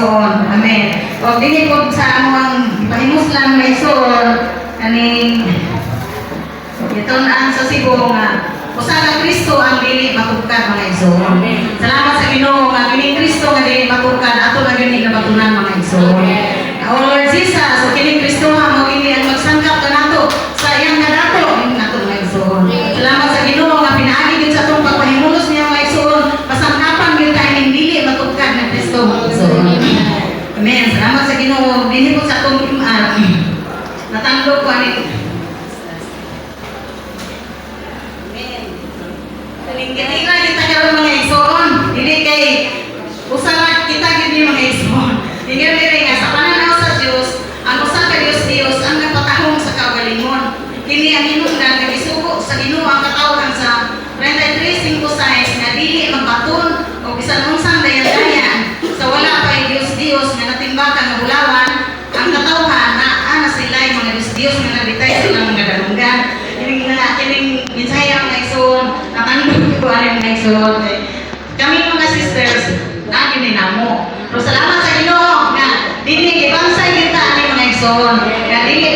igsoon. Amen. O dili po sa among pahimuslan mga igsoon kaning ito na sa Cebu nga usa ka Kristo ang dili matugkad mga igsoon. Salamat sa Ginoo nga kining Kristo nga dili matugkad ato na gani nabatunan mga igsoon. O Lord Jesus, so kining Kristo nga mo kini ang magsangkap kanato sa iyang nadato nato mga igsoon. Salamat sa Ginoo nga pinaagi gid sa atong pagpahimulos niya mga igsoon, pasangkapan gyud tayo ning dili matugkad nga Kristo mga igsoon. Amen. Salamat sa Ginoo dinhi po sa atong natanggo ko ani. Hindi na kita karon mga igsoon, dili kay usarat kita gid mga igsoon. Ingay diri nga sa pananaw sa Dios, ang usa ka Dios ang nagpatahong sa kaugalingon. Kini ang hinungdan nga gisugo sa Ginoo ang katawhan sa 33:5 nga dili magbaton o bisan unsang dayan-dayan sa wala pay Dios nga natimbakan nga bulawan ang katawhan na ana sila mga Dios nga nabitay sa ilang mga dalunggan. Kining insaya mga igsoon, natandog ko ano mga igsoon. Kami mga sisters, na ginamo. Pero salamat sa Ginoo nga dili gibansay kita ani mga igsoon. Nga dili